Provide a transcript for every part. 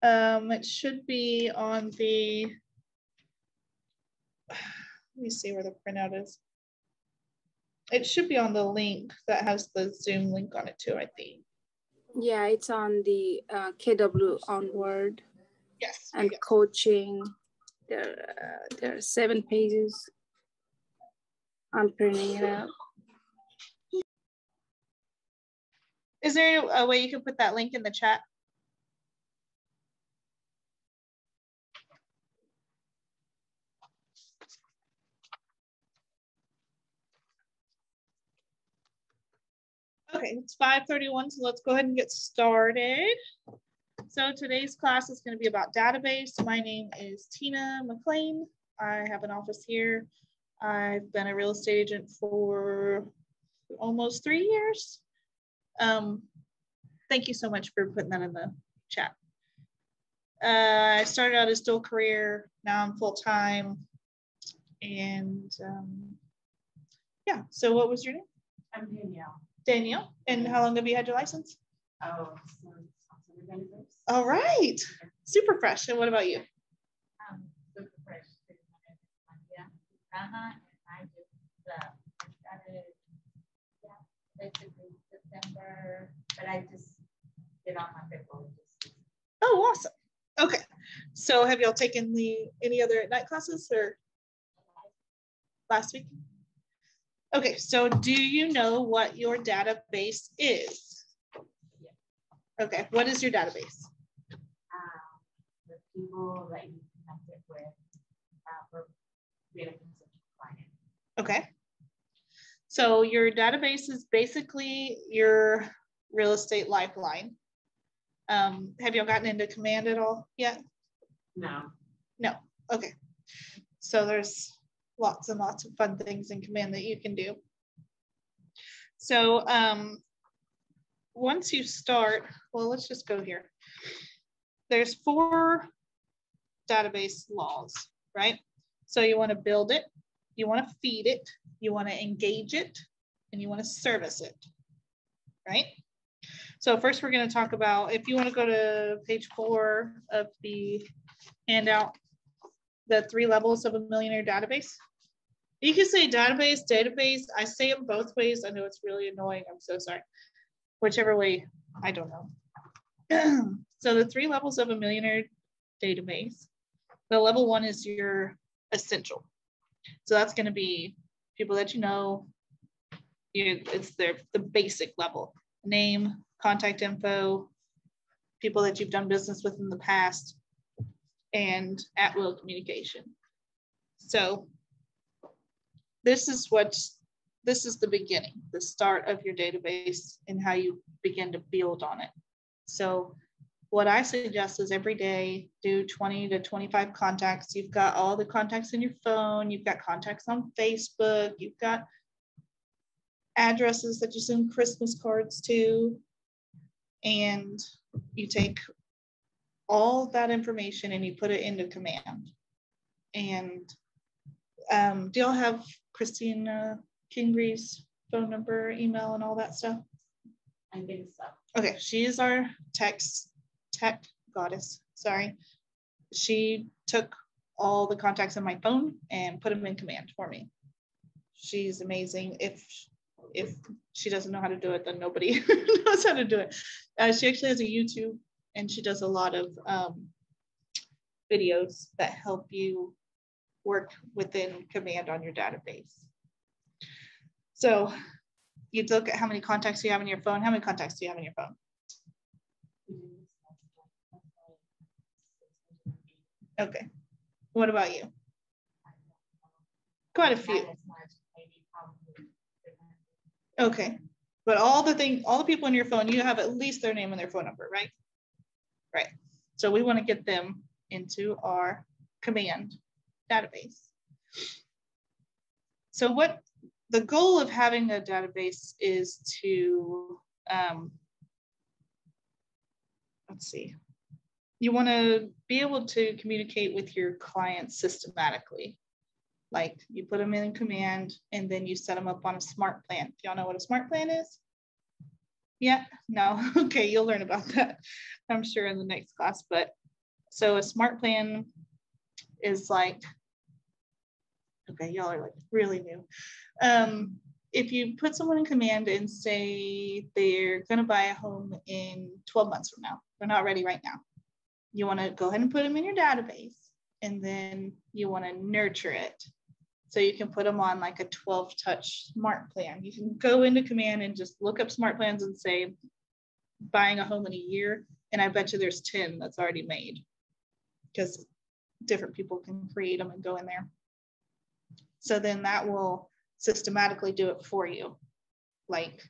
It should be on the, let me see where the printout is. It should be on the link that has the Zoom link on it too, I think. Yeah, it's on the KW Onward. Yes. And yes. coaching. There are 7 pages. I'm printing it out. Is there a way you can put that link in the chat? Okay, it's 5:31, so let's go ahead and get started. So today's class is going to be about database. My name is Tina McLain. I have an office here. I've been a real estate agent for almost 3 years. Thank you so much for putting that in the chat. I started out as dual career. Now I'm full-time. And yeah, so what was your name? I'm Danielle. Danielle. And how long have you had your license? Oh, since October 21st. All right. Super fresh. And what about you? Super fresh. Yeah. And I just started, basically September, but I just did all my paperwork. Oh, awesome. Okay. So have y'all taken any other night classes or last week? Okay, so do you know what your database is? Yeah. Okay, what is your database? The people that you connected with for being a potential client. Okay. So your database is basically your real estate lifeline. Have y'all gotten into Command at all yet? No. No. Okay. So there's lots and lots of fun things in Command that you can do. So once you start, well, let's just go here. There's 4 database laws, right? So you want to build it, you want to feed it, you want to engage it, and you want to service it, right? So first we're going to talk about, if you want to go to page 4 of the handout, the 3 levels of a millionaire database. You can say database. I say them both ways. I know it's really annoying. I'm so sorry. Whichever way, I don't know. So the 3 levels of a millionaire database. The level 1 is your essential. So that's going to be people that you know. It's the basic level. Name, contact info, people that you've done business with in the past, and at-will communication. So this is the beginning, the start of your database and how you begin to build on it. So what I suggest is every day do 20 to 25 contacts. You've got all the contacts in your phone. You've got contacts on Facebook. You've got addresses that you send Christmas cards to. And you take all that information and you put it into Command. And do y'all have Christina Kingery's phone number, email, and all that stuff? I think so. Okay, she is our tech goddess. Sorry. She took all the contacts in my phone and put them in Command for me. She's amazing. If she doesn't know how to do it, then nobody knows how to do it. She actually has a YouTube, and she does a lot of videos that help you work within Command on your database. So you look at how many contacts you have in your phone. How many contacts do you have in your phone? Okay. What about you? Quite a few. Okay. But all the people in your phone, you have at least their name and their phone number, right? Right. So we want to get them into our Command database. So what the goal of having a database is to, let's see, you want to be able to communicate with your clients systematically. Like you put them in Command and then you set them up on a smart plan. Do y'all know what a smart plan is? Yeah, no, okay, you'll learn about that, I'm sure, in the next class. But So a smart plan is like, okay, y'all are like really new. If you put someone in command and say they're going to buy a home in 12 months from now, they're not ready right now. You want to go ahead and put them in your database, and then you want to nurture it. So you can put them on like a 12-touch smart plan. You can go into command and just look up smart plans and say, buying a home in a year. And I bet you there's 10 that's already made, because different people can create them and go in there. So then that will systematically do it for you. Like,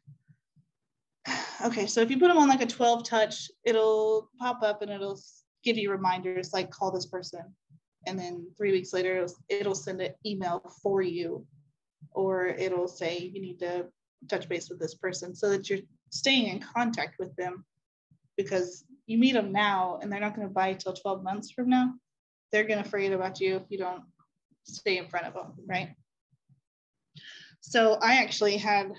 okay, so if you put them on like a 12-touch, it'll pop up and it'll give you reminders like call this person. And then 3 weeks later, it'll send an email for you, or it'll say you need to touch base with this person, so that you're staying in contact with them, because you meet them now and they're not going to buy till 12 months from now. They're going to forget about you if you don't stay in front of them, right? So I actually had,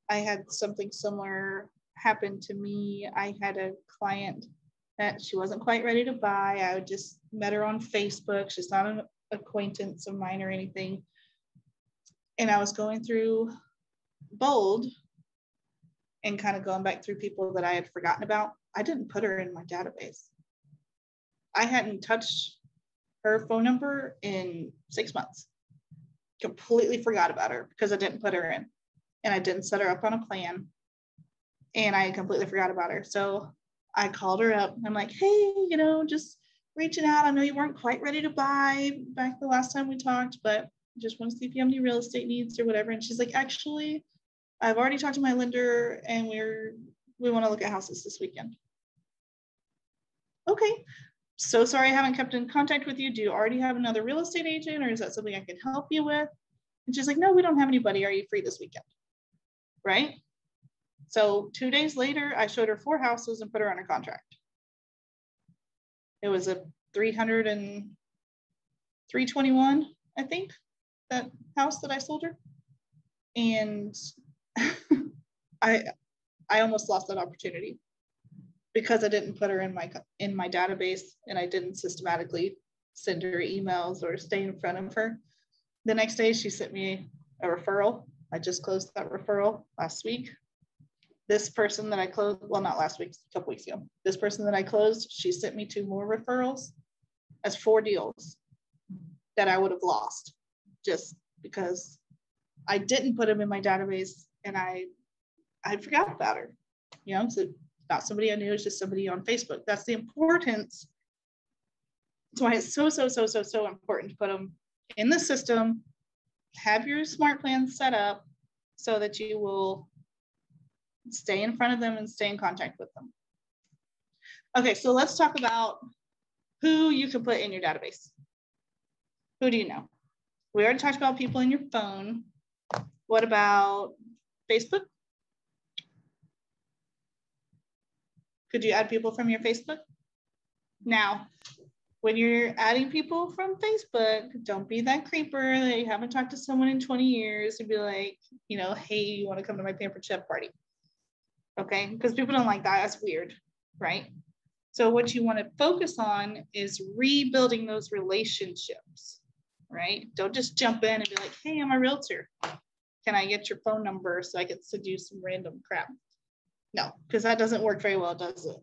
I had something similar happen to me. I had a client that she wasn't quite ready to buy. I just met her on Facebook. She's not an acquaintance of mine or anything. And I was going through Bold and kind of going back through people that I had forgotten about. I didn't put her in my database. I hadn't touched her phone number in 6 months. Completely forgot about her because I didn't put her in, and I didn't set her up on a plan, and I completely forgot about her. So I called her up. I'm like, hey, just reaching out. I know you weren't quite ready to buy back the last time we talked, but just want to see if you have any real estate needs or whatever. And she's like, actually, I've already talked to my lender and we want to look at houses this weekend. Okay, so sorry I haven't kept in contact with you. Do you already have another real estate agent, or is that something I can help you with? And she's like, no, we don't have anybody. Are you free this weekend? Right? So 2 days later, I showed her 4 houses and put her under contract. It was a 321, I think, that house that I sold her. And I almost lost that opportunity because I didn't put her in my database, and I didn't systematically send her emails or stay in front of her. The next day, she sent me a referral. I just closed that referral last week. This person that I closed, well, not last week, a couple weeks ago. This person that I closed, she sent me 2 more referrals as 4 deals that I would have lost just because I didn't put them in my database, and I forgot about her. So not somebody I knew, it's just somebody on Facebook. That's the importance. That's why it's so important to put them in the system, have your smart plan set up so that you will stay in front of them and stay in contact with them. Okay, so let's talk about who you can put in your database. Who do you know? We already talked about people in your phone. What about Facebook? Could you add people from your Facebook? Now, when you're adding people from Facebook, don't be that creeper that you haven't talked to someone in 20 years and be like, hey, you want to come to my pampered chef party? Okay, because people don't like that. That's weird, right? So what you want to focus on is rebuilding those relationships, right? Don't just jump in and be like, hey, I'm a realtor. Can I get your phone number so I can send you some random crap? No, because that doesn't work very well, does it?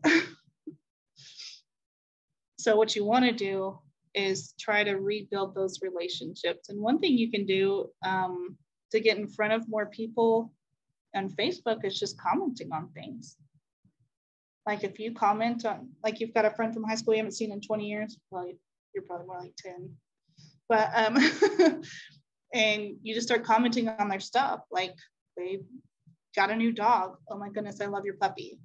So what you want to do is try to rebuild those relationships. And one thing you can do to get in front of more people on Facebook is just commenting on things. Like if you comment on, like you've got a friend from high school you haven't seen in 20 years, well, you're probably more like 10. But, and you just start commenting on their stuff. Like they got a new dog. Oh my goodness, I love your puppy.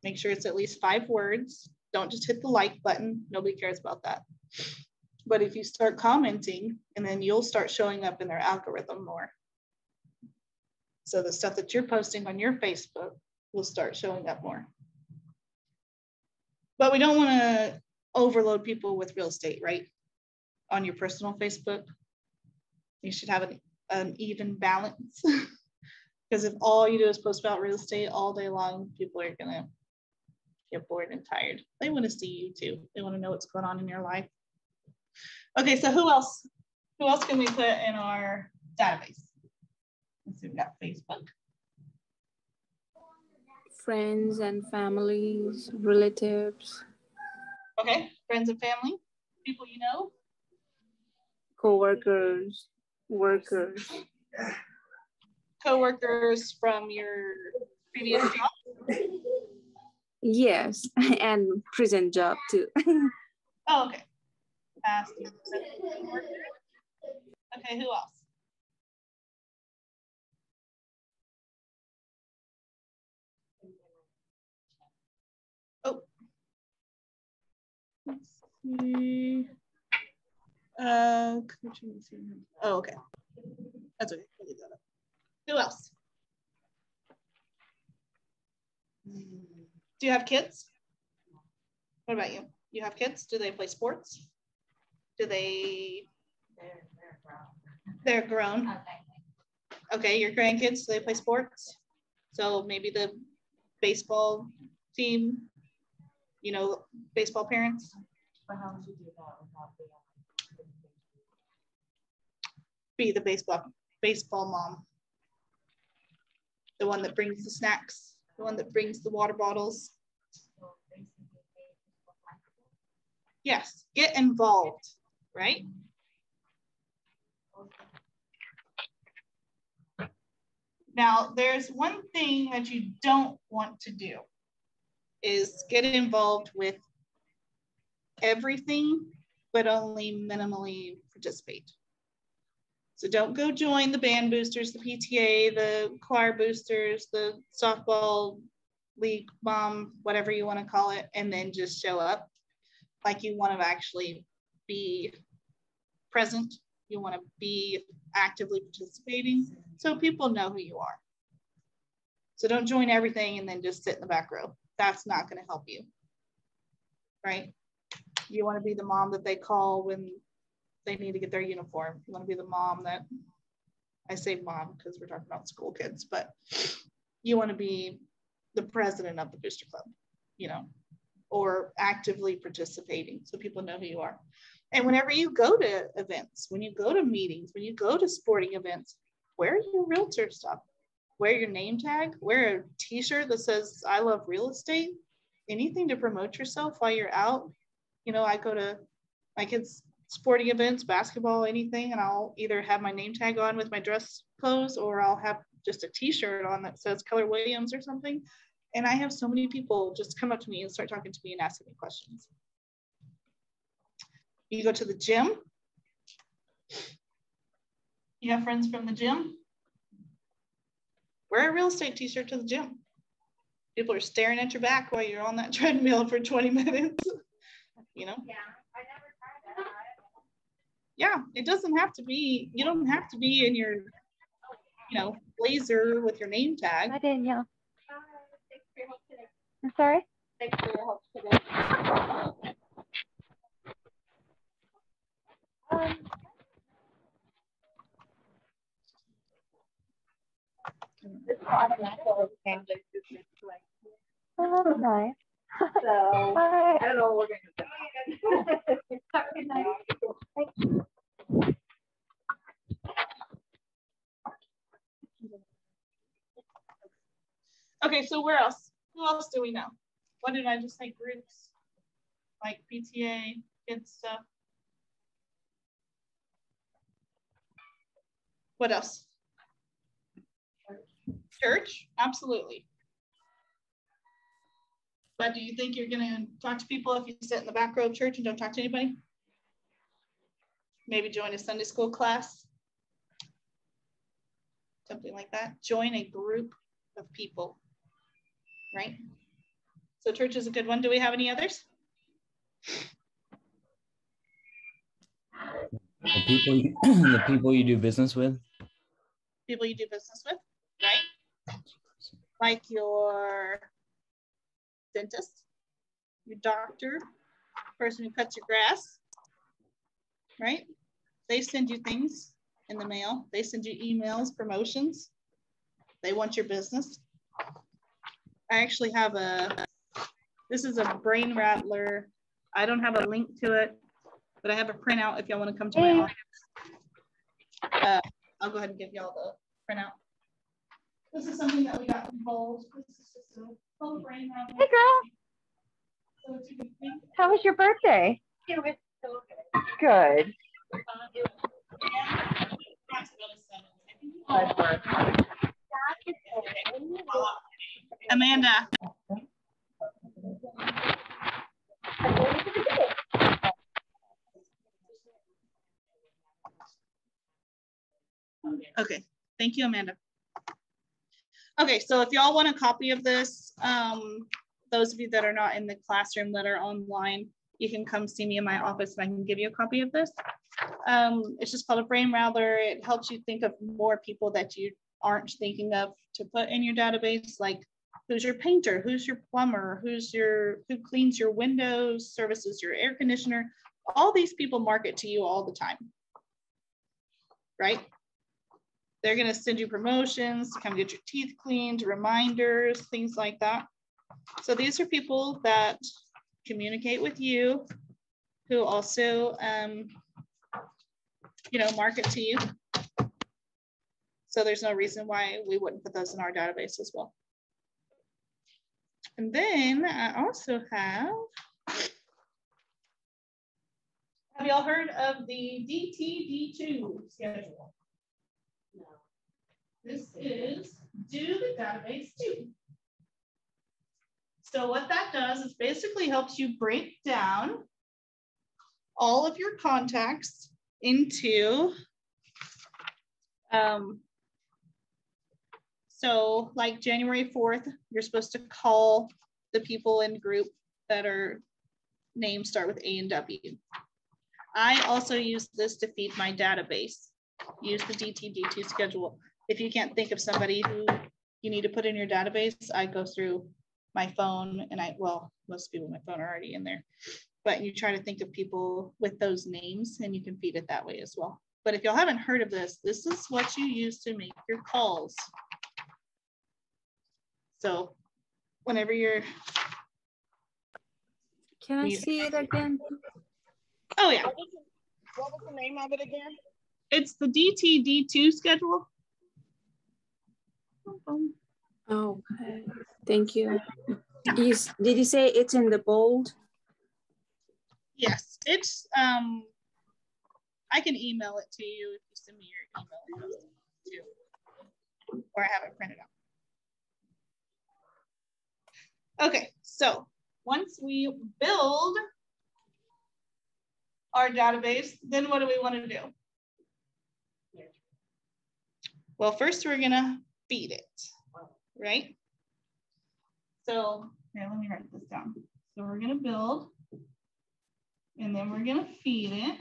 Make sure it's at least 5 words. Don't just hit the like button. Nobody cares about that. But if you start commenting, and then you'll start showing up in their algorithm more. So the stuff that you're posting on your Facebook will start showing up more. But we don't want to overload people with real estate, right? On your personal Facebook. You should have an even balance. Because if all you do is post about real estate all day long, people are going to get bored and tired. They want to see you too. They want to know what's going on in your life. Okay, so who else? Who else can we put in our database? Let's see, we've got Facebook. Friends and families, relatives. Okay, friends and family, people you know. Co-workers, workers. Co-workers from your previous job? Yes, and present job too. Oh, okay. Past co-workers. Okay, who else? Oh. Let's see. Oh, okay. That's okay. I'll leave that up. Who else? Do you have kids? What about you? You have kids? Do they play sports? Do they? They're grown. Okay, your grandkids, do they play sports? So maybe the baseball team, you know, baseball parents. But how would you do that without Be the baseball mom. The one that brings the snacks, the one that brings the water bottles. Yes, get involved, right? Now, there's one thing that you don't want to do is get involved with everything, but only minimally participate. So don't go join the band boosters, the PTA, the choir boosters, the softball league mom, whatever you want to call it, and then just show up. Like you want to actually be present. You want to be actively participating so people know who you are. So don't join everything and then just sit in the back row. That's not going to help you, right? You want to be the mom that they call when they need to get their uniform. You want to be the mom that, I say mom because we're talking about school kids, but you want to be the president of the booster club, you know, or actively participating so people know who you are. And whenever you go to events, when you go to meetings, when you go to sporting events, wear your realtor stuff, wear your name tag, wear a t-shirt that says, I love real estate, anything to promote yourself while you're out. You know, I go to my kids' sporting events, basketball, anything, and I'll either have my name tag on with my dress clothes or I'll have just a t-shirt on that says Keller Williams or something. And I have so many people just come up to me and start talking to me and asking me questions. You go to the gym. You have friends from the gym. Wear a real estate t-shirt to the gym. People are staring at your back while you're on that treadmill for 20 minutes, you know? Yeah, I never tried that. Yeah, it doesn't have to be, you don't have to be in your, you know, blazer with your name tag. Hi, Danielle. Thanks for your help today. I'm sorry? Thanks for your help today. Oh, that's nice. So Hi. I don't know what we're gonna do. Have a good night. Okay, so where else? Who else do we know? What did I just say? Groups like PTA, kids stuff. What else? Church, absolutely. But do you think you're gonna talk to people if you sit in the back row of church and don't talk to anybody? Maybe join a Sunday school class. Something like that. Join a group of people, right? So church is a good one. Do we have any others? The people you do business with. People you do business with, right? Like your dentist, your doctor, person who cuts your grass, right? They send you things in the mail. They send you emails, promotions. They want your business. I actually have a This is a brain rattler. I don't have a link to it, but I have a printout if y'all want to come to my office. I'll go ahead and give y'all the printout. This is something that we got from Bowles. This is just a whole brain rattler. Hey, girl. So it's a good thing. How was your birthday? It was so good. Good. Amanda. Okay, thank you, Amanda. Okay, so if y'all want a copy of this, those of you that are not in the classroom that are online, you can come see me in my office and I can give you a copy of this. It's just called a brain rattler. It helps you think of more people that you aren't thinking of to put in your database, like who's your painter, who's your plumber, who cleans your windows, services your air conditioner. All these people market to you all the time, right? They're gonna send you promotions to come get your teeth cleaned, reminders, things like that. So these are people that communicate with you, who also, market to you. So there's no reason why we wouldn't put those in our database as well. And then I also have y'all heard of the DTD2 schedule? No. This is do the database too. So what that does is basically helps you break down all of your contacts into, so like January 4th, you're supposed to call the people in the group that are names start with A and W. I also use this to feed my database. Use the DTD2 schedule. If you can't think of somebody who you need to put in your database, I go through my phone and most people on my phone are already in there, but you try to think of people with those names and you can feed it that way as well. But if y'all haven't heard of this, this is what you use to make your calls. So whenever you're... Can I see it again? Oh yeah. What was the name of it again? It's the DTD2 schedule. Okay, thank you. Did you say it's in the bold? Yes, it's, I can email it to you if you send me your email address too, or I have it printed out. Okay, so once we build our database, then what do we want to do? Well, first we're gonna feed it, right? So here, let me write this down. So we're gonna build, and then we're gonna feed it,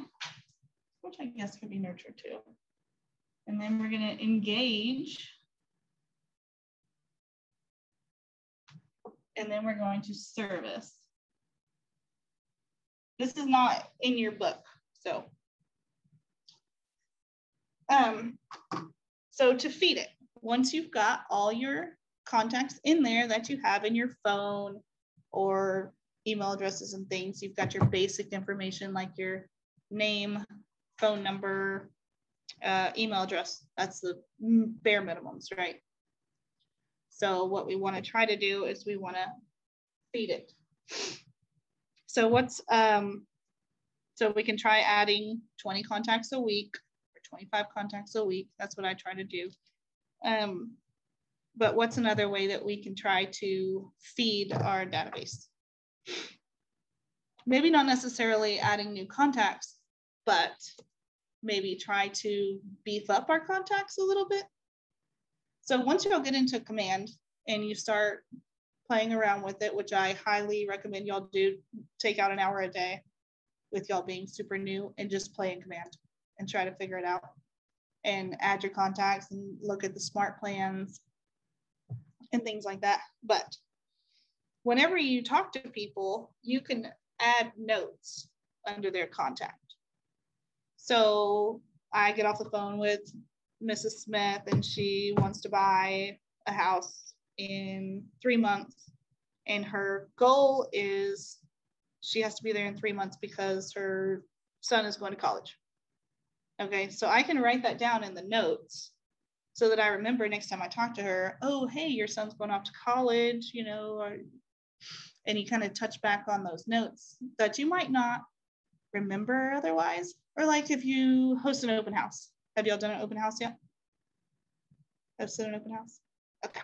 which I guess could be nurture too. And then we're gonna engage, and then we're going to service. This is not in your book, so. So to feed it, once you've got all your contacts in there that you have in your phone or email addresses and things, you've got your basic information like your name, phone number, email address. That's the bare minimums, right? So what we want to try to do is we want to feed it. So so we can try adding 20 contacts a week or 25 contacts a week. That's what I try to do. But what's another way that we can try to feed our database? Maybe not necessarily adding new contacts, but maybe try to beef up our contacts a little bit. So once y'all get into Command and you start playing around with it, which I highly recommend y'all do, take out an hour a day with y'all being super new and just play in Command and try to figure it out and add your contacts and look at the smart plans and things like that. But whenever you talk to people, you can add notes under their contact. So I get off the phone with Mrs. Smith and she wants to buy a house in 3 months And her goal is she has to be there in 3 months because her son is going to college. Okay, so I can write that down in the notes so that I remember next time I talk to her, oh, hey, your son's going off to college, you know, and you kind of touch back on those notes that you might not remember otherwise. Or like if you host an open house. Have y'all done an open house yet? Hosted an open house? Okay.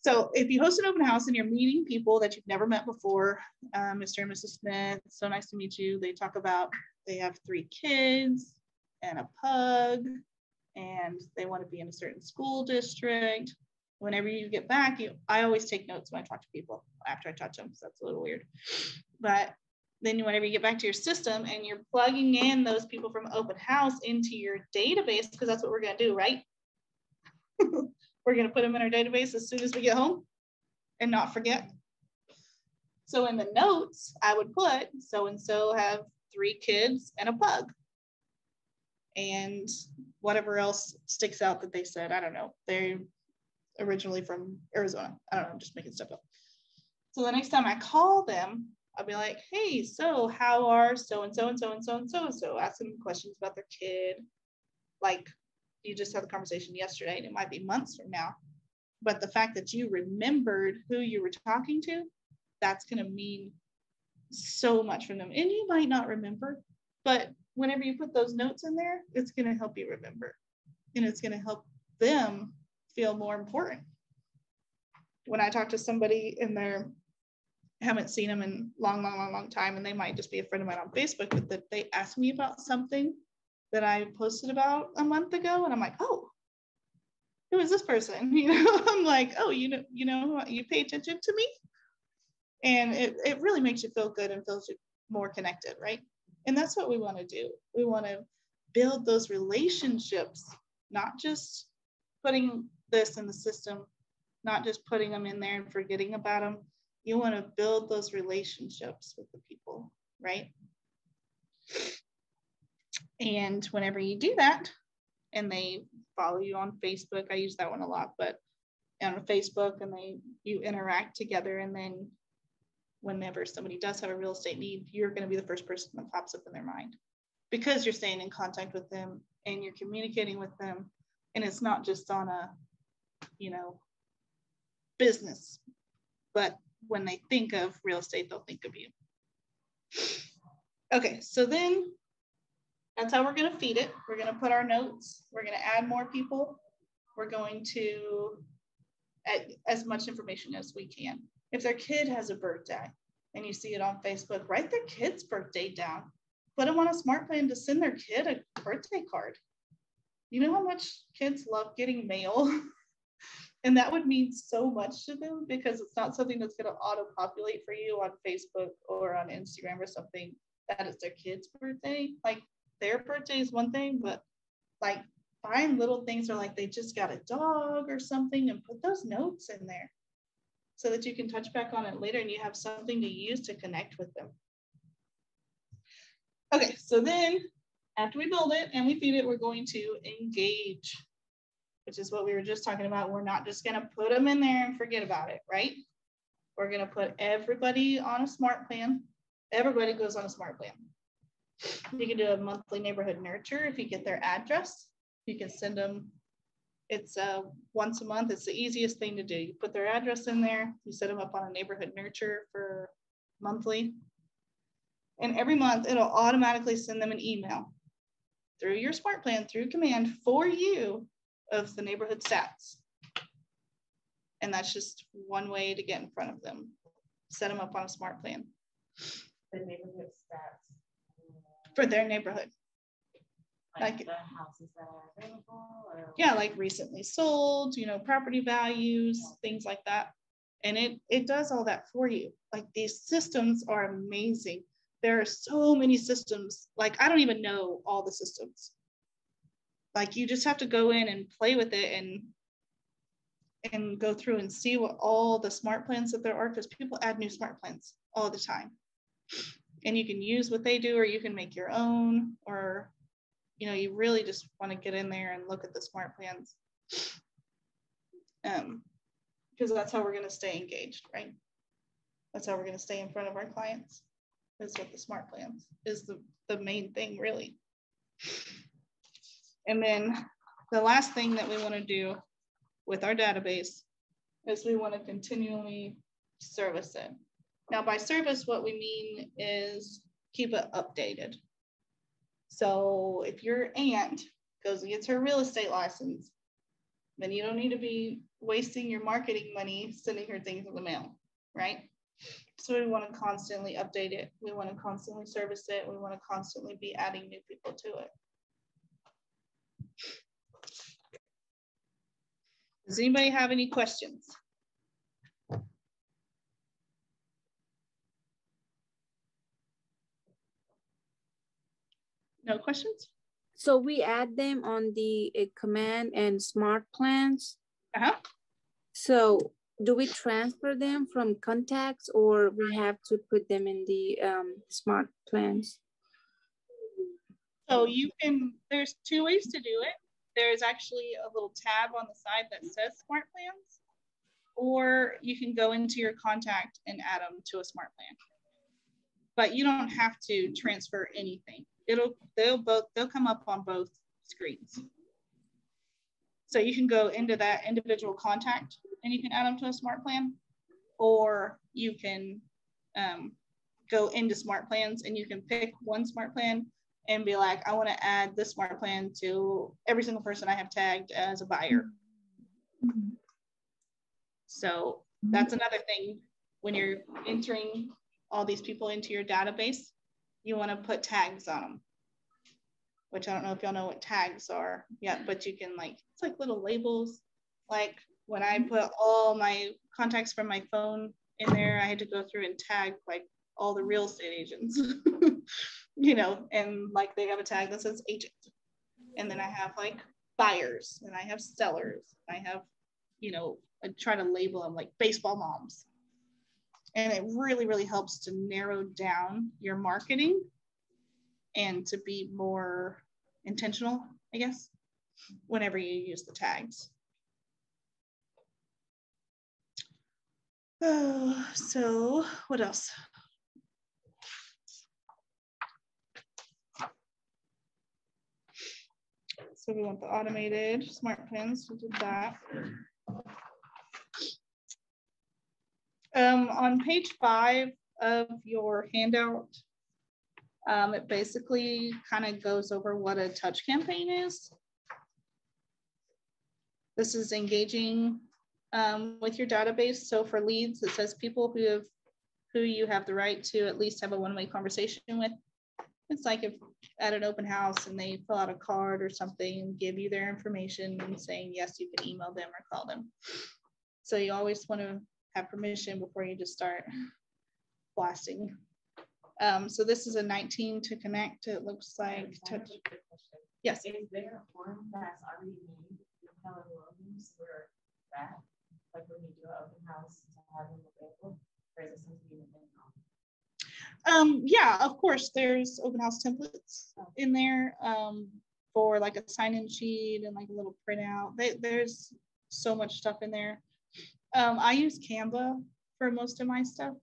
So if you host an open house and you're meeting people that you've never met before, Mr. and Mrs. Smith, so nice to meet you. They talk about they have 3 kids and a pug, and they want to be in a certain school district. Whenever you get back, I always take notes when I talk to people after I touch them, so that's a little weird. But then whenever you get back to your system and you're plugging in those people from open house into your database, because that's what we're going to do, right? We're going to put them in our database as soon as we get home and not forget. So in the notes, I would put so-and-so have 3 kids and a pug. And whatever else sticks out that they said, I don't know. They're originally from Arizona. I don't know, I'm just making stuff up. So the next time I call them, I'll be like, hey, so how are so-and-so and so-and-so and so-and-so? Ask them questions about their kid. Like, you just had the conversation yesterday, and it might be months from now. But the fact that you remembered who you were talking to, that's going to mean so much for them. And you might not remember, but whenever you put those notes in there, it's going to help you remember. And it's going to help them feel more important. When I talk to somebody and I haven't seen them in long time, and they might just be a friend of mine on Facebook, but that they ask me about something that I posted about a month ago, and I'm like, oh, who is this person? You know, I'm like, oh, you know, you pay attention to me, and it really makes you feel good and feels you more connected, right? And that's what we want to do. We want to build those relationships, not just putting this in the system, not just putting them in there and forgetting about them. You want to build those relationships with the people, right? And whenever you do that, and they follow you on Facebook, I use that one a lot, but on Facebook, and you interact together, and then whenever somebody does have a real estate need, you're going to be the first person that pops up in their mind because you're staying in contact with them and you're communicating with them, and it's not just on a, business, but when they think of real estate, they'll think of you. Okay, so then that's how we're going to feed it. We're going to put our notes. We're going to add more people. We're going to add as much information as we can. If their kid has a birthday and you see it on Facebook, write their kid's birthday down. Put them on a smart plan to send their kid a birthday card. You know how much kids love getting mail? And that would mean so much to them because it's not something that's going to auto-populate for you on Facebook or on Instagram or something that is their kid's birthday. Like, their birthday is one thing, but like find little things or like they just got a dog or something and put those notes in there so that you can touch back on it later and you have something to use to connect with them. Okay, so then after we build it and we feed it, we're going to engage, which is what we were just talking about. We're not just going to put them in there and forget about it, right? We're going to put everybody on a smart plan. Everybody goes on a smart plan. You can do a monthly neighborhood nurture if you get their address. You can send them, it's once a month. It's the easiest thing to do. You put their address in there, you set them up on a neighborhood nurture for monthly. And every month it'll automatically send them an email through your smart plan, through command for you of the neighborhood stats. And that's just one way to get in front of them. Set them up on a smart plan. The neighborhood stats. For their neighborhood. Like the houses that are available? Or... Yeah, like recently sold, property values, things like that. And it does all that for you. Like, these systems are amazing. There are so many systems. Like, I don't even know all the systems. Like, you just have to go in and play with it and go through and see what all the smart plans that there are, because people add new smart plans all the time. And you can use what they do, or you can make your own, or, you really just want to get in there and look at the smart plans. Because that's how we're going to stay engaged, right? That's how we're going to stay in front of our clients. Is with the smart plans is the main thing, really. And then the last thing that we want to do with our database is we want to continually service it. Now, by service, what we mean is keep it updated. So if your aunt goes and gets her real estate license, then you don't need to be wasting your marketing money sending her things in the mail, right? So we want to constantly update it. We want to constantly service it. We want to constantly be adding new people to it. Does anybody have any questions? No questions? So we add them on the command and smart plans. Uh-huh. So do we transfer them from contacts, or we have to put them in the smart plans? So you can, there's two ways to do it. There's actually a little tab on the side that says smart plans, or you can go into your contact and add them to a smart plan. But you don't have to transfer anything. They'll come up on both screens. So you can go into that individual contact and you can add them to a smart plan, or you can go into smart plans and you can pick one smart plan and be like, I want to add this smart plan to every single person I have tagged as a buyer. So that's another thing when you're entering all these people into your database, you want to put tags on them, which I don't know if y'all know what tags are yet, but you can it's like little labels. Like when I put all my contacts from my phone in there, I had to go through and tag like all the real estate agents, you know, and like they have a tag that says agent. And then I have like buyers and I have sellers. I have, you know, I try to label them like baseball moms. And it really, really helps to narrow down your marketing and to be more intentional, I guess, whenever you use the tags. Oh, so what else? So we want the automated smart plans, we did that. On page 5 of your handout, it basically kind of goes over what a touch campaign is. This is engaging with your database. So for leads, it says people who you have the right to at least have a one-way conversation with. It's like if at an open house and they fill out a card or something and give you their information and saying, yes, you can email them or call them. So you always want to have permission before you just start blasting. So this is a 19 to connect. It looks like touch. Yes. Is there a form that's already made with Keller Williams where that, like when you do an open house to have them available, or is it something you didn't know? Yeah, of course, there's open house templates in there for like a sign-in sheet and like a little printout. There's so much stuff in there. I use Canva for most of my stuff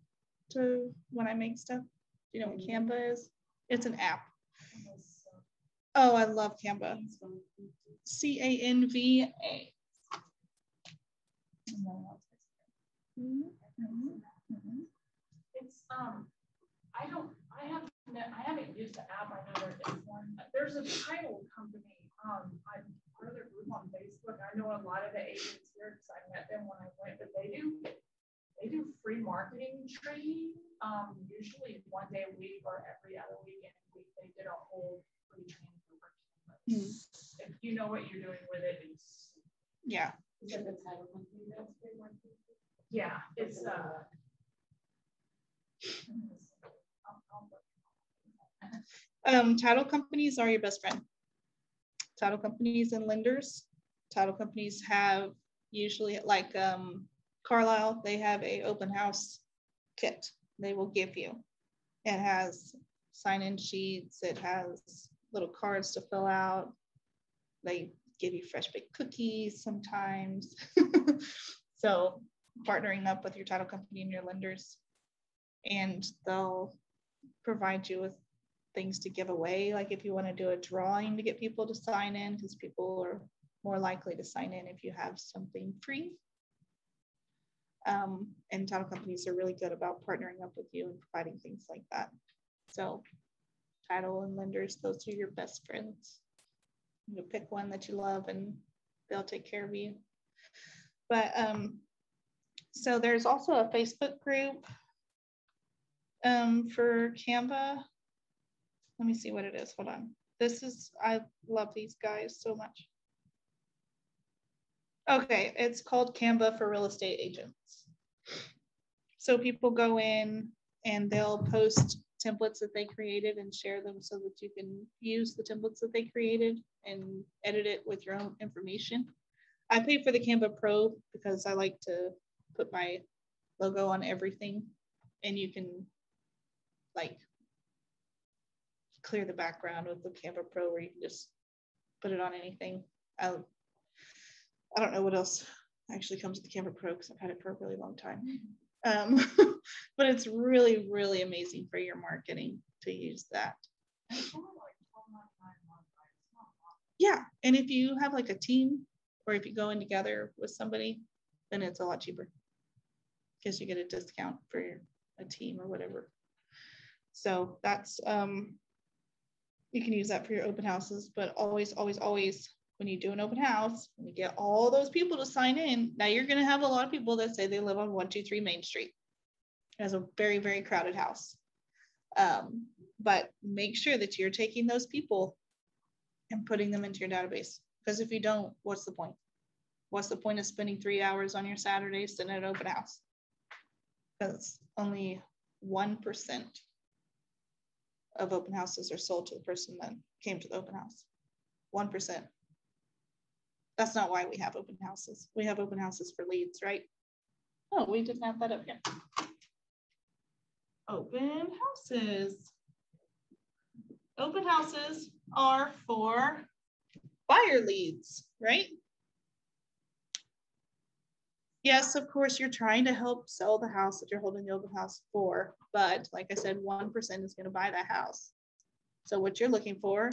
when I make stuff. Do you know what Canva is? It's an app. Oh, I love Canva. Canva. It's I haven't used the app. I know there is one. There's a title company. I'm part of their group on Facebook. I know a lot of the agents here because I met them when I went, but they do free marketing training. Usually one day a week or every other weekend a week. They did a whole free training for If you know what you're doing with it, it's yeah. Is that the title company that's free marketing? Yeah, it's title companies are your best friend. Title companies and lenders. Title companies have usually like Carlisle, they have a open house kit they will give you. It has sign-in sheets, it has little cards to fill out. They give you fresh baked cookies sometimes. So partnering up with your title company and your lenders and they'll provide you with things to give away. Like if you want to do a drawing to get people to sign in, because people are more likely to sign in if you have something free. And title companies are really good about partnering up with you and providing things like that. So title and lenders, those are your best friends. You pick one that you love and they'll take care of you. But so there's also a Facebook group for Canva. Let me see what it is. Hold on. This is, I love these guys so much. Okay, it's called Canva for Real Estate Agents. So people go in and they'll post templates that they created and share them so that you can use the templates that they created and edit it with your own information. I pay for the Canva Pro because I like to put my logo on everything, and you can like clear the background with the Canva Pro where you can just put it on anything. I don't know what else actually comes with the Canva Pro because I've had it for a really long time. But it's really, really amazing for your marketing to use that. Yeah, and if you have like a team or if you go in together with somebody, then it's a lot cheaper because you get a discount for a team or whatever. So that's, you can use that for your open houses, but always, always, always, when you do an open house, when you get all those people to sign in, now you're going to have a lot of people that say they live on 123 Main Street. It's a very, very crowded house. But make sure that you're taking those people and putting them into your database. Because if you don't, what's the point? What's the point of spending 3 hours on your Saturday sitting at an open house? Because only 1% of open houses are sold to the person that came to the open house. 1%. That's not why we have open houses. We have open houses for leads, right? Oh, we didn't have that up here. Open houses. Open houses are for buyer leads, right? Yes, of course, you're trying to help sell the house that you're holding the open house for, but like I said, 1% is going to buy that house. So what you're looking for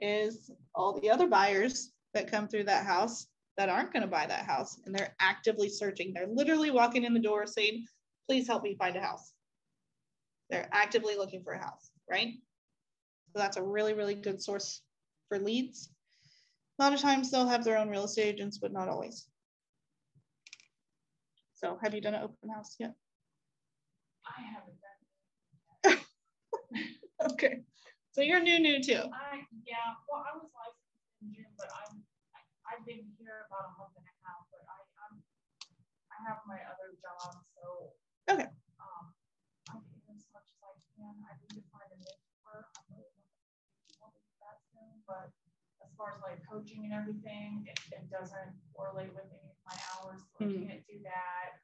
is all the other buyers that come through that house that aren't going to buy that house, and they're actively searching. They're literally walking in the door saying, please help me find a house. They're actively looking for a house, right? So that's a really, really good source for leads. A lot of times they'll have their own real estate agents, but not always. So have you done an open house yet? I haven't done it. Okay. So you're new too. Yeah, well, I was licensed in June, but I've been here about a month and a half, but I have my other job, so okay. I do as much as I can. I need to find a mentor. I'm really want to do that soon, but as far as like coaching and everything, it doesn't correlate with any of my hours, so I can't do that.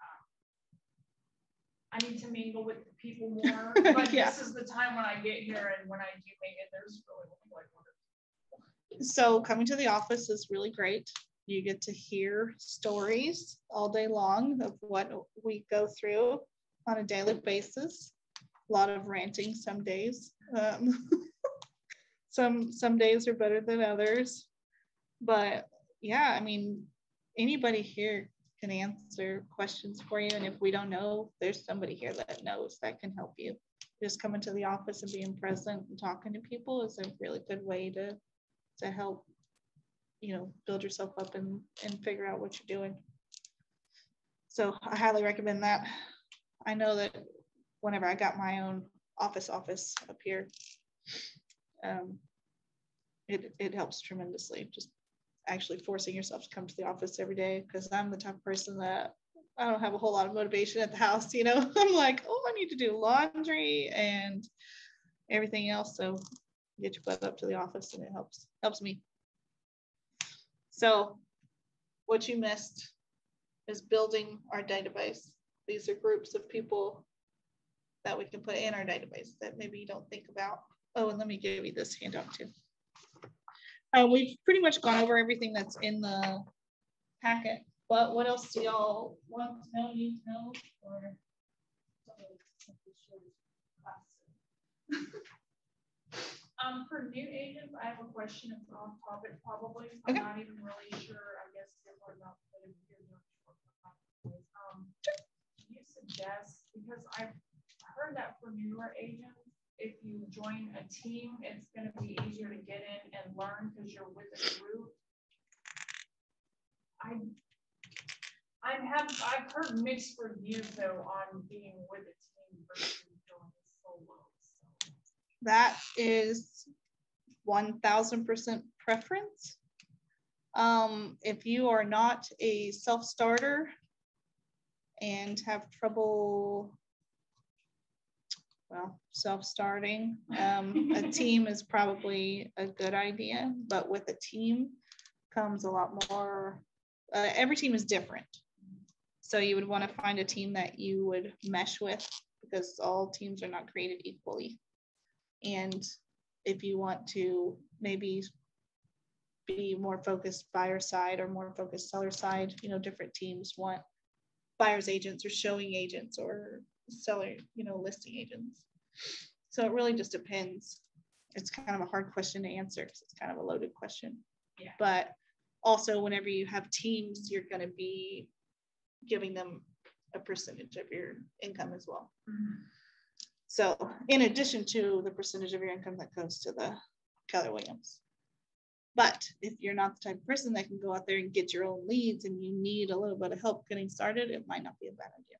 I need to mingle with the people more, but yeah. This is the time when I get here, and when I do make it, there's really like one or two. So coming to the office is really great. You get to hear stories all day long of what we go through on a daily basis. A lot of ranting some days. Some days are better than others. But yeah, I mean, anybody here can answer questions for you. And if we don't know, there's somebody here that knows that can help you. Just coming to the office and being present and talking to people is a really good way to help, you know, build yourself up and figure out what you're doing. So I highly recommend that. I know that whenever I got my own office up here, it helps tremendously. Just actually forcing yourself to come to the office every day, because I'm the type of person that I don't have a whole lot of motivation at the house, you know. I'm like, oh, I need to do laundry and everything else. So get your butt up to the office, and it helps me. So what you missed is building our database. These are groups of people that we can put in our database that maybe you don't think about. Oh, and let me give you this handout too. We've pretty much gone over everything that's in the packet, but what else do y'all want to know, need to know, or For new agents, I have a question. It's off topic probably. I'm not even really sure. I guess what about if you're doing do you suggest, because I've heard that for newer agents, if you join a team, it's going to be easier to get in and learn because you're with a group. I've heard mixed reviews though on being with a team versus going solo. So. That is 1000% preference. If you are not a self-starter and have trouble, well, self-starting, a team is probably a good idea, but with a team comes a lot more, every team is different. So you would want to find a team that you would mesh with because all teams are not created equally. And if you want to maybe be more focused buyer side or more focused seller side, you know, different teams want buyer's agents or showing agents or seller, you know, listing agents. So it really just depends. It's kind of a hard question to answer because it's kind of a loaded question. Yeah. But also whenever you have teams, you're going to be giving them a percentage of your income as well. Mm-hmm. So in addition to the percentage of your income that goes to the Keller Williams. But if you're not the type of person that can go out there and get your own leads and you need a little bit of help getting started, it might not be a bad idea.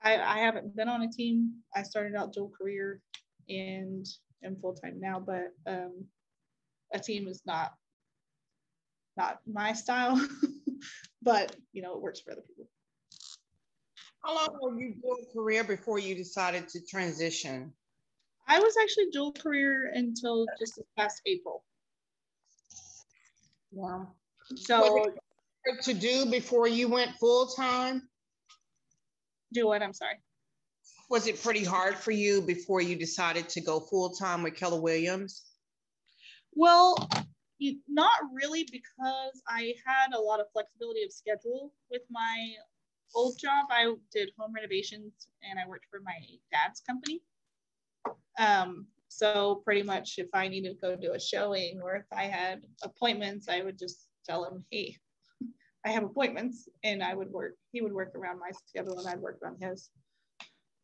I haven't been on a team. I started out dual career and am full-time now, but a team is not my style, but you know, it works for other people. How long were you dual career before you decided to transition? I was actually dual career until just this past April. Yeah. So what to do before you went full-time? Do what? I'm sorry. Was it pretty hard for you before you decided to go full-time with Keller Williams? Well, not really, because I had a lot of flexibility of schedule with my old job. I did home renovations and I worked for my dad's company. So pretty much if I needed to go do a showing or if I had appointments, I would just tell him, hey, I have appointments, and he would work around my schedule and I'd work around his.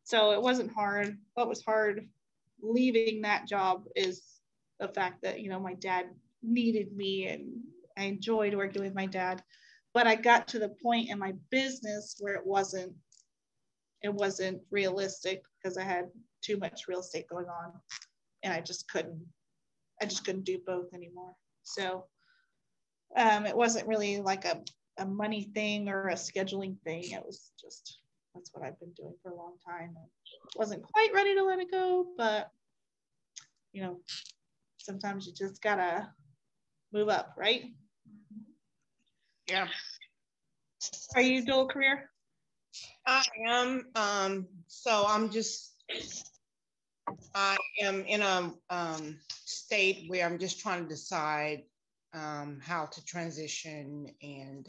So it wasn't hard. What was hard leaving that job is the fact that, you know, my dad needed me and I enjoyed working with my dad, but I got to the point in my business where it wasn't realistic because I had too much real estate going on and I just couldn't do both anymore. So it wasn't really like a money thing or a scheduling thing. It was just, that's what I've been doing for a long time. I wasn't quite ready to let it go, but you know, sometimes you just gotta move up, right? Yeah. Are you dual career? I am. So I am in a state where I'm just trying to decide how to transition, and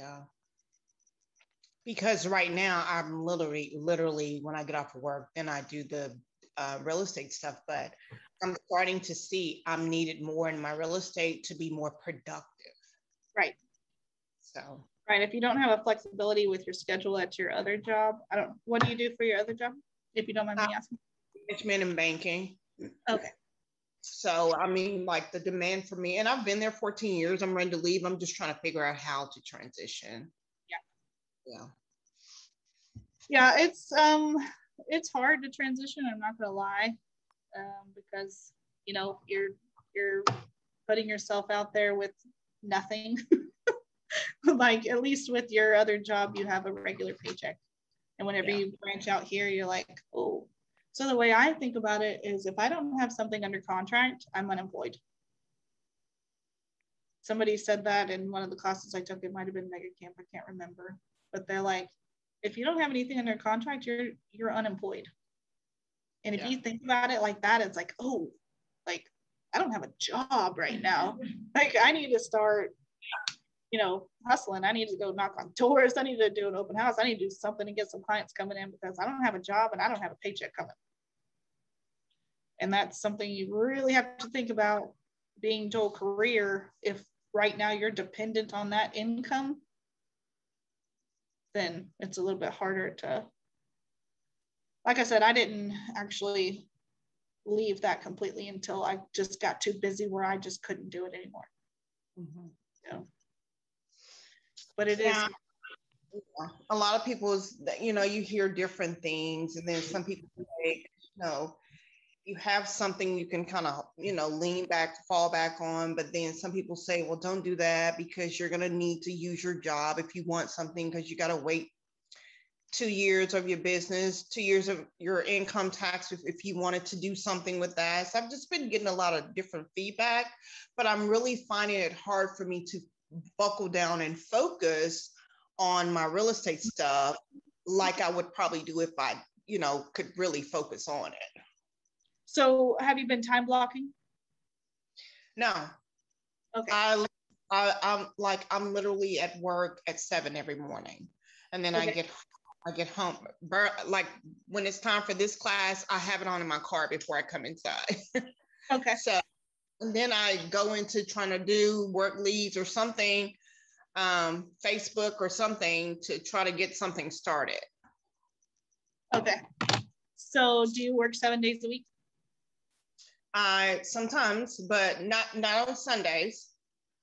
because right now I'm literally when I get off of work, then I do the real estate stuff, but I'm starting to see I'm needed more in my real estate to be more productive. Right. So. Right. If you don't have a flexibility with your schedule at your other job, what do you do for your other job? If you don't mind me asking. Management and banking. Okay. So, I mean, like the demand for me, and I've been there 14 years, I'm ready to leave. I'm just trying to figure out how to transition. Yeah. Yeah, it's hard to transition. I'm not gonna lie, because you know you're putting yourself out there with nothing. Like at least with your other job, you have a regular paycheck, and whenever you branch out here, you're like, oh. So the way I think about it is, if I don't have something under contract, I'm unemployed. Somebody said that in one of the classes I took. It might have been Mega Camp. I can't remember, but they're like, if you don't have anything under contract, you're unemployed. And if you think about it like that, it's like, oh, like I don't have a job right now. Like I need to start, you know, hustling. I need to go knock on doors. I need to do an open house. I need to do something to get some clients coming in because I don't have a job and I don't have a paycheck coming. And that's something you really have to think about being dual career. If right now you're dependent on that income, then it's a little bit harder to, like I said, I didn't actually leave that completely until I just got too busy where I just couldn't do it anymore. Mm-hmm. So, but it is. A lot of people, you know, you hear different things, and then some people say, you know, you have something you can kind of, you know, lean back, fall back on, but then some people say, well, don't do that because you're going to need to use your job if you want something, because you got to wait 2 years of your business, 2 years of your income tax if you wanted to do something with that. So I've just been getting a lot of different feedback, but I'm really finding it hard for me to buckle down and focus on my real estate stuff like I would probably do if I, you know, could really focus on it. So have you been time blocking? No. Okay. I'm literally at work at 7 every morning, and then okay. I get home. Like when it's time for this class, I have it on in my car before I come inside. Okay. So, and then I go into trying to do work leads or something, Facebook or something to try to get something started. Okay. So do you work 7 days a week? Sometimes, but not on Sundays.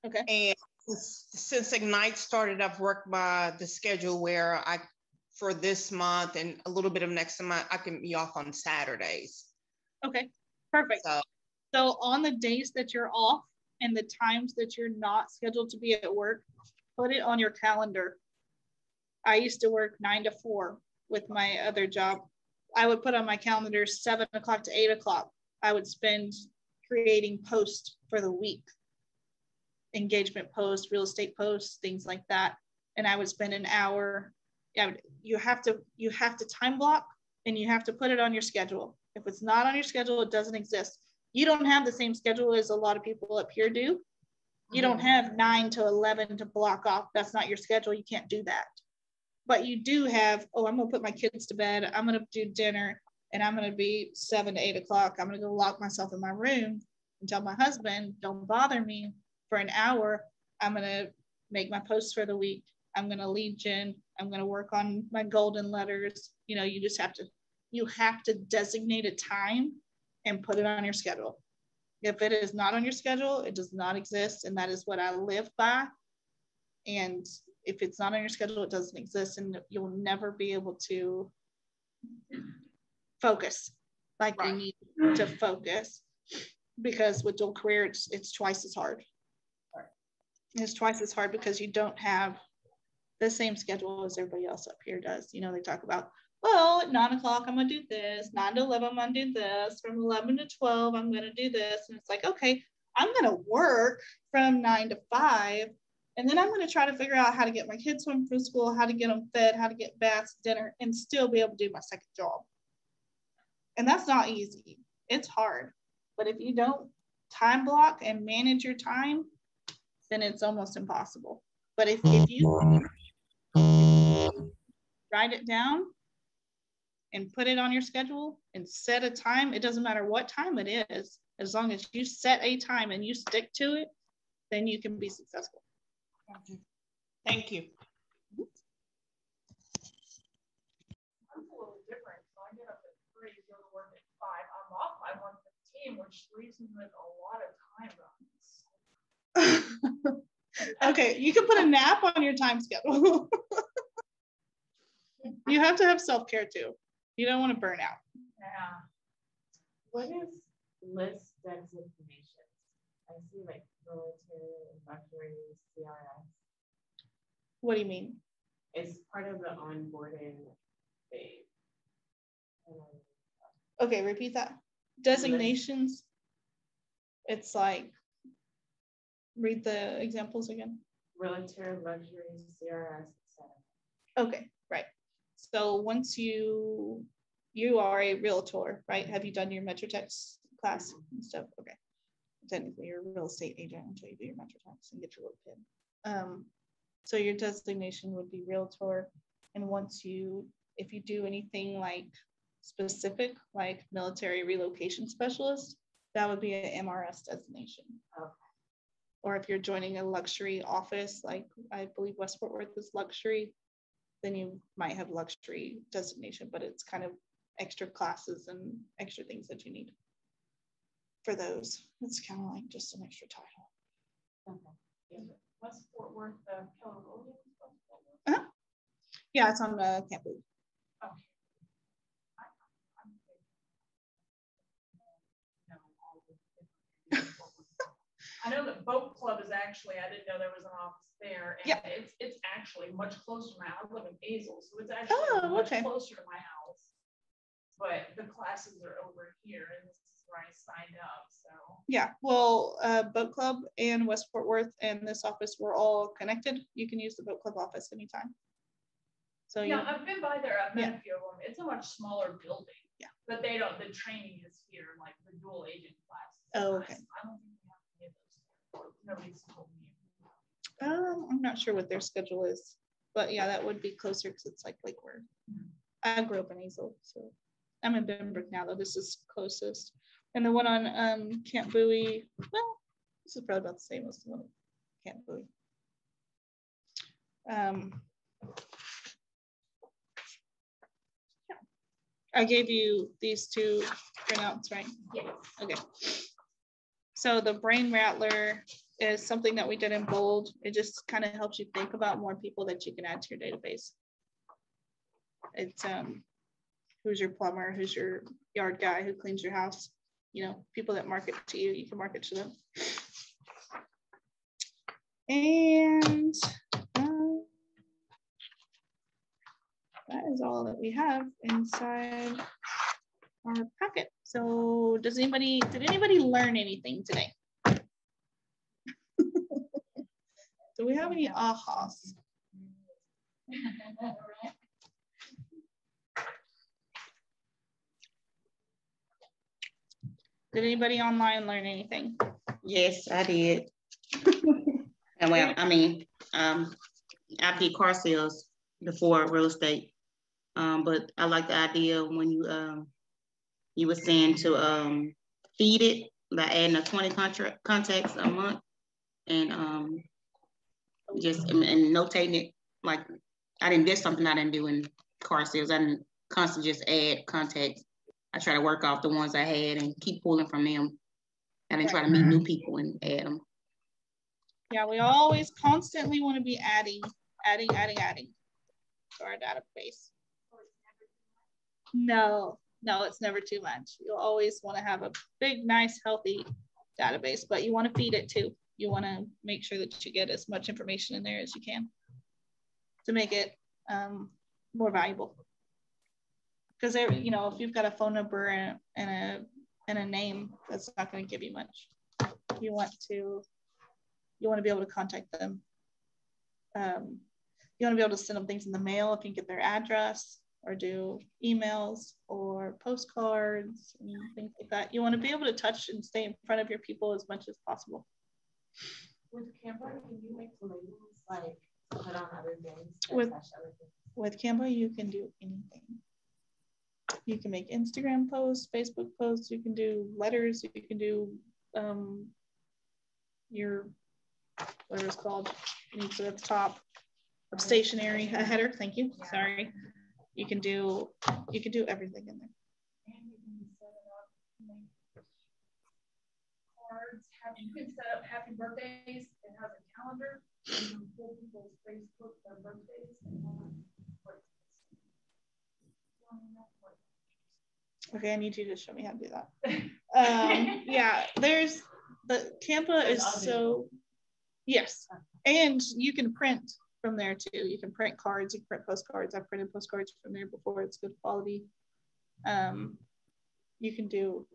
Okay. And since Ignite started, I've worked by the schedule where for this month and a little bit of next month, I can be off on Saturdays. Okay, perfect. So on the days that you're off and the times that you're not scheduled to be at work, put it on your calendar. I used to work 9 to 4 with my other job. I would put on my calendar 7 o'clock to 8 o'clock. I would spend creating posts for the week, engagement posts, real estate posts, things like that. And I would spend an hour. You have to time block, and you have to put it on your schedule. If it's not on your schedule, it doesn't exist. You don't have the same schedule as a lot of people up here do. You don't have 9 to 11 to block off. That's not your schedule. You can't do that. But you do have, oh, I'm going to put my kids to bed. I'm going to do dinner, and I'm going to be 7 to 8 o'clock. I'm going to go lock myself in my room and tell my husband, don't bother me for an hour. I'm going to make my posts for the week. I'm going to lead gen. I'm going to work on my golden letters. You know, you have to designate a time and put it on your schedule. If it is not on your schedule, it does not exist. And that is what I live by. And if it's not on your schedule, it doesn't exist, and you'll never be able to focus like you need to focus, because with dual career, it's twice as hard. It's twice as hard because you don't have the same schedule as everybody else up here does. You know, they talk about, well, at 9 o'clock, I'm going to do this. 9 to 11, I'm going to do this. From 11 to 12, I'm going to do this. And it's like, okay, I'm going to work from 9 to 5. And then I'm going to try to figure out how to get my kids home from school, how to get them fed, how to get baths, dinner, and still be able to do my second job. And that's not easy. It's hard. But if you don't time block and manage your time, then it's almost impossible. But if you write it down and put it on your schedule and set a time, it doesn't matter what time it is, as long as you set a time and you stick to it, then you can be successful. Thank you. I'm a little different. So I get up at 3, go to work at 5. I'm off by 1:15, which leaves me with a lot of time. Okay, you can put a nap on your time schedule. You have to have self-care too. You don't want to burn out. Yeah. What is list designations? I see like military, luxury, CRS. What do you mean? It's part of the onboarding phase. Okay, repeat that. Designations. It's like, read the examples again. Realtor, luxury, CRS, etc. Okay, right. So once you are a realtor, right? Have you done your MetroTex class and stuff? Okay. Technically, you're a real estate agent until you do your MetroTex and get your little pin. So your designation would be realtor. And once you, if you do anything like specific, like military relocation specialist, that would be an MRS designation. Okay. Or if you're joining a luxury office, like I believe West Fort Worth is luxury, then you might have luxury designation, but it's kind of extra classes and extra things that you need for those. It's kind of like just an extra title. Okay. Is it West Fort Worth, Keller Williams? Uh-huh. Yeah, it's on the campus. Okay. I know that boat club is actually, I didn't know there was an office there. And yeah, it's actually much closer to my house. I live in Azle, so it's actually much closer to my house. But the classes are over here, and this is where I signed up. So yeah, well, boat club and West Fort Worth and this office were all connected. You can use the boat club office anytime. So yeah, I've been by there. I've met a few of them. It's a much smaller building. Yeah, but they don't. The training is here, like the dual agent classes. Oh, okay. I don't think we have any of those. Nobody's told me. I'm not sure what their schedule is, but yeah, that would be closer because it's like Lakeward. I grew up in Azle, so I'm in Benbrook now, though. This is closest. And the one on Camp Bowie, well, this is probably about the same as the one on Camp Bowie. Yeah. I gave you these two printouts, right? Yes. Okay. So the brain rattler is something that we did in bold. It just kind of helps you think about more people that you can add to your database. It's who's your plumber, who's your yard guy, who cleans your house, you know, people that market to you, you can market to them. And that is all that we have inside our packet. So did anybody learn anything today? Do we have any ahas? Did anybody online learn anything? Yes, I did. And well, I mean, I did car sales before real estate, but I like the idea when you were saying to feed it by adding a 20 contacts a month, and just and notating it. Like that's something I didn't do in car sales. I didn't constantly just add contacts. I try to work off the ones I had and keep pulling from them. And then try to meet new people and add them. Yeah, we always constantly want to be adding to our database. No, it's never too much. You'll always want to have a big, nice, healthy database, but you want to feed it too. You want to make sure that you get as much information in there as you can to make it more valuable. Because you know, if you've got a phone number and a name, that's not going to give you much. You want to be able to contact them. You want to be able to send them things in the mail if you get their address, or do emails or postcards and things like that. You want to be able to touch and stay in front of your people as much as possible. With Canva, can you make labels like put on other things? With Canva, you can do anything. You can make Instagram posts, Facebook posts, you can do letters, you can do your, whatever it's called, needs to at the top of stationery, a header, thank you, sorry. You can do everything in there. And you can set it up, make cards, you can set up happy birthdays. It has a calendar. You can pull people's Facebook, their birthdays, and okay, I need you to show me how to do that. Yeah, there's the Canva is so, yes, and you can print from there too. You can print cards, you can print postcards. I've printed postcards from there before. It's good quality. You can do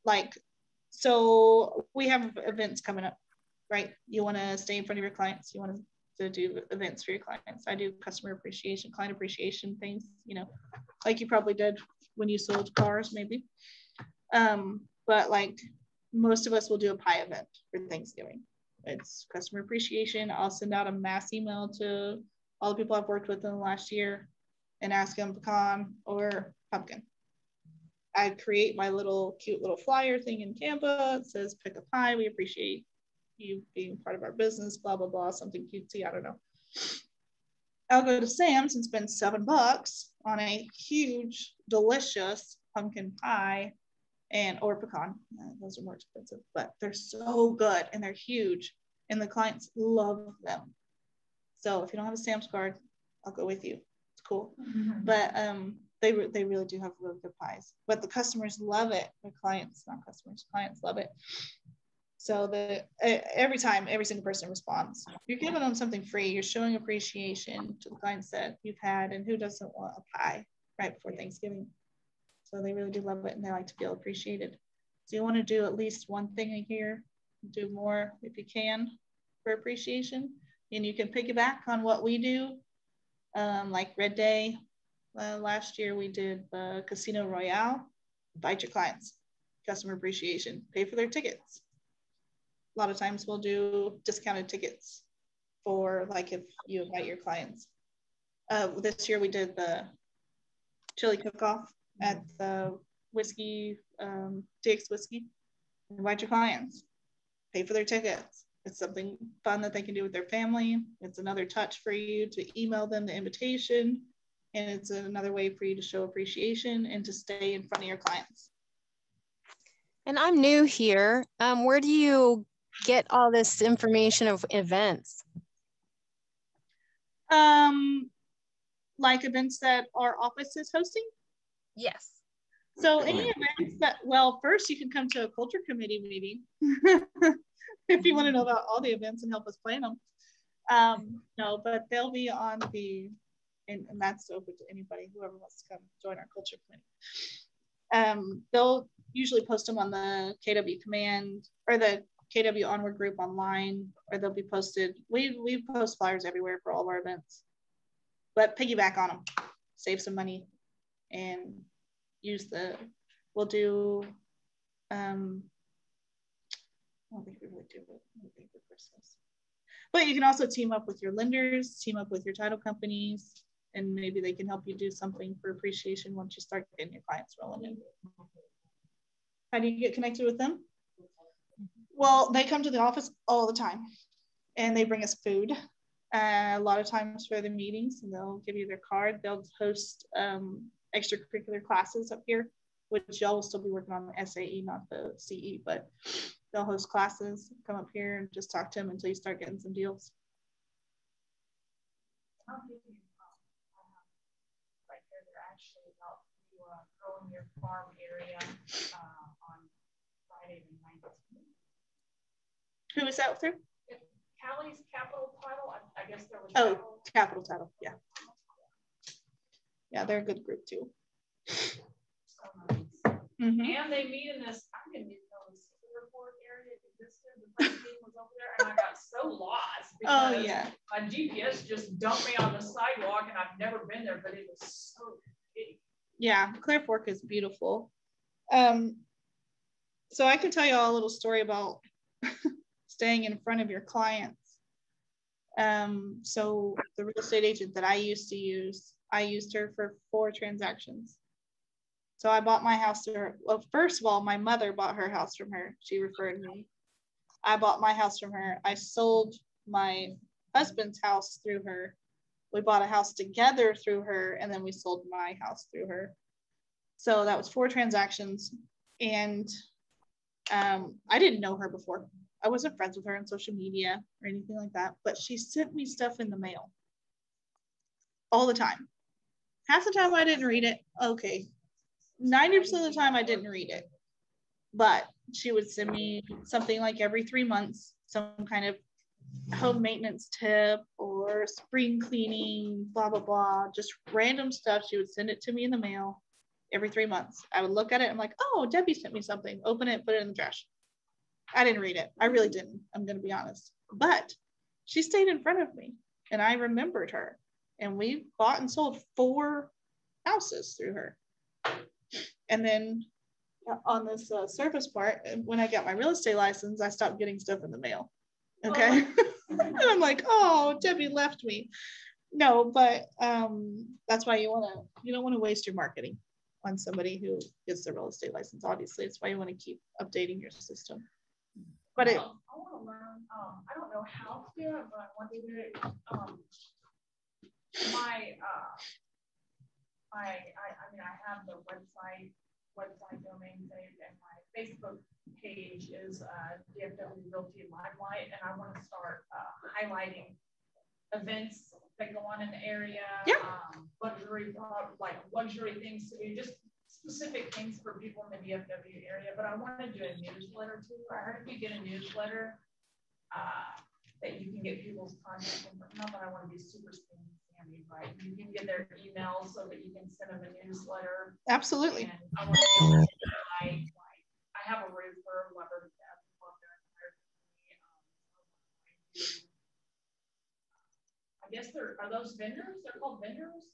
like, so we have events coming up, right? You want to stay in front of your clients. You want to do events for your clients. I do customer appreciation, client appreciation things, you know, like you probably did when you sold cars maybe. But like most of us will do a pie event for Thanksgiving. It's customer appreciation. I'll send out a mass email to all the people I've worked with in the last year and ask them pecan or pumpkin. I create my little cute little flyer thing in Canva. It says pick a pie. We appreciate you being part of our business, blah, blah, blah, something cutesy. I don't know. I'll go to Sam's and spend $7 on a huge, delicious pumpkin pie or pecan. Those are more expensive, but they're so good and they're huge and the clients love them. So if you don't have a Sam's card, I'll go with you. It's cool. But they really do have really good pies, but the customers love it. The clients, not customers, clients love it. So every time, every single person responds. You're giving them something free. You're showing appreciation to the clients that you've had, and who doesn't want a pie right before Thanksgiving? So they really do love it, and they like to feel appreciated. So you want to do at least one thing a year. Do more if you can for appreciation, and you can piggyback on what we do, like Red Day. Last year we did the Casino Royale. Invite your clients, customer appreciation, pay for their tickets. A lot of times we'll do discounted tickets for like if you invite your clients. This year we did the chili cook-off at the whiskey, Jake's Whiskey. Invite your clients, pay for their tickets. It's something fun that they can do with their family. It's another touch for you to email them the invitation. And it's another way for you to show appreciation and to stay in front of your clients. And I'm new here. Where do you get all this information of events? Like events that our office is hosting? Yes. So any events that, well, first you can come to a culture committee meeting if you want to know about all the events and help us plan them. No, but they'll be on the, and that's open to anybody, whoever wants to come join our culture committee. They'll usually post them on the KW Command or the KW Onward group online, or they'll be posted. We post flyers everywhere for all of our events, but piggyback on them, save some money, and use we'll do, I don't think we really do anything for Christmas. But you can also team up with your lenders, team up with your title companies, and maybe they can help you do something for appreciation once you start getting your clients rolling in. How do you get connected with them? Well, they come to the office all the time and they bring us food. A lot of times for the meetings, and they'll give you their card. They'll host extracurricular classes up here, which y'all will still be working on the SAE, not the CE, but they'll host classes. Come up here and just talk to them until you start getting some deals. Right there, they're actually about to grow in your farm area on Friday the 19th. Who is that through? Callie's Capital Title. I guess there was. Oh, Capital Title. Yeah. Yeah, they're a good group too. So nice. And they meet in this. I didn't even know this airport area existed. The first meeting was over there, and I got so lost because my GPS just dumped me on the sidewalk, and I've never been there, but it was so big. Yeah, Clear Fork is beautiful. So I can tell you all a little story about staying in front of your clients. So the real estate agent that I used to use, I used her for 4 transactions. So I bought my house to her. Well, first of all, my mother bought her house from her. She referred me. I bought my house from her. I sold my husband's house through her. We bought a house together through her, and then we sold my house through her. So that was 4 transactions. And I didn't know her before. I wasn't friends with her on social media or anything like that, but she sent me stuff in the mail all the time. Half the time I didn't read it. Okay. 90% of the time I didn't read it, but she would send me something like every 3 months, some kind of home maintenance tip or spring cleaning, blah, blah, blah, just random stuff. She would send it to me in the mail every 3 months. I would look at it. I'm like, oh, Debbie sent me something. Open it, put it in the trash. I didn't read it. I really didn't. I'm going to be honest. But she stayed in front of me and I remembered her. And we bought and sold 4 houses through her. And then on this service part, when I got my real estate license, I stopped getting stuff in the mail. Okay. And I'm like, oh, Debbie left me. No, but that's why you don't want to waste your marketing on somebody who gets their real estate license. Obviously, it's why you want to keep updating your system. But I want to learn. I don't know how to do it, but I want to do it. I have the website domain saved, and my Facebook page is DFW Realty Limelight, and I want to start highlighting events that go on in the area. Yeah. Luxury things to do, just specific things for people in the DFW area. But I want to do a newsletter too. I heard if you get a newsletter, that you can get people's contact information. Not that I want to be super spammy, right? You can get their emails so that you can send them a newsletter. Absolutely. And I want to be able to I have a roofer, Lever Death, I guess are those vendors? They're called vendors?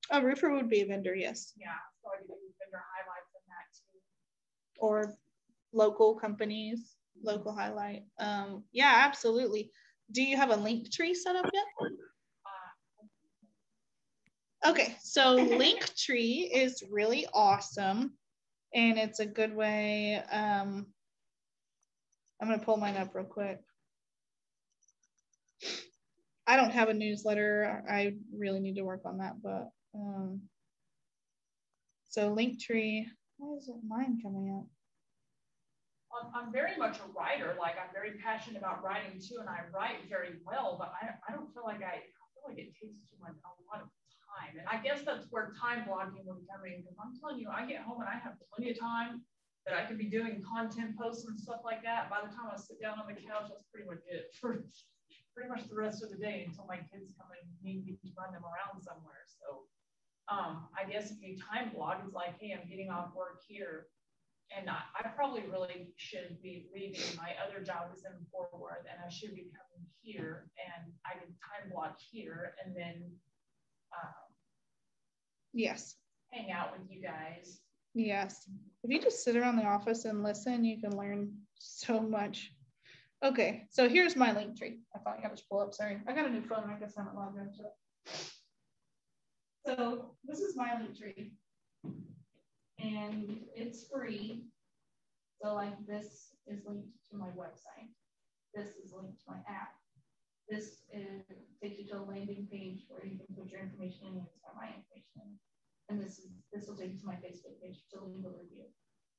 A roofer would be a vendor, yes. Yeah, so I can do vendor highlights in that too. Or Local companies, local highlight. Yeah, absolutely. Do you have a link tree set up yet? Okay, so Linktree is really awesome, and it's a good way. I'm gonna pull mine up real quick. I don't have a newsletter. I really need to work on that, but so Linktree. Why isn't mine coming up? I'm very much a writer. Like, I'm very passionate about writing too, and I write very well, but I don't feel like I feel like it takes too much, a lot of time. And I guess that's where time blocking would come in, because I'm telling you, I get home and I have plenty of time that I could be doing content posts and stuff like that. By the time I sit down on the couch, that's pretty much it for pretty much the rest of the day until my kids come and need me to run them around somewhere. So I guess if you time block, it's like, hey, I'm getting off work here. And I probably really should be leaving my other job is in Fort Worth, and I should be coming here, and I can time block here, and then Yes. hang out with you guys. Yes. If you just sit around the office and listen, you can learn so much. Okay, so here's my Linktree. I thought I got to pull up. Sorry, I got a new phone. I guess I haven't logged into it. So this is my Linktree. And it's free. So like this is linked to my website. This is linked to my app. This takes you to a landing page where you can put your information in and start my information in. And this will take you to my Facebook page to leave a review.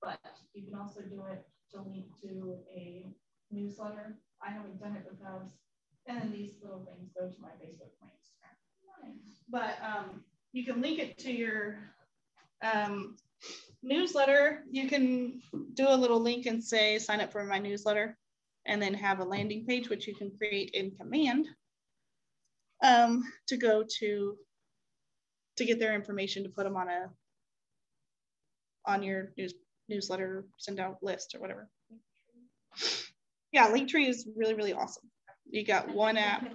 But you can also do it to link to a newsletter. I haven't done it because, and then these little things go to my Facebook, my Instagram. But you can link it to your newsletter. You can do a little link and say sign up for my newsletter, and then have a landing page which you can create in Command to go to get their information to put them on your newsletter send out list or whatever. Yeah, Linktree is really, really awesome. You got one app.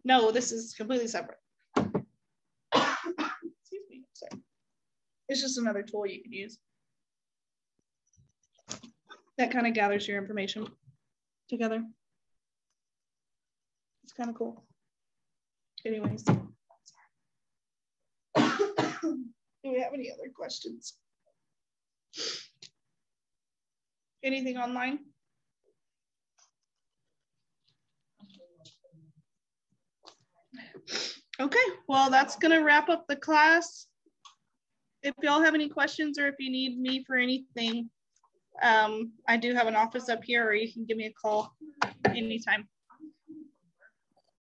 No, this is completely separate. Excuse me, sorry. It's just another tool you could use that kind of gathers your information together. It's kind of cool. Anyways, do we have any other questions? Anything online? Okay, well, that's gonna wrap up the class. If y'all have any questions or if you need me for anything, I do have an office up here, or you can give me a call anytime.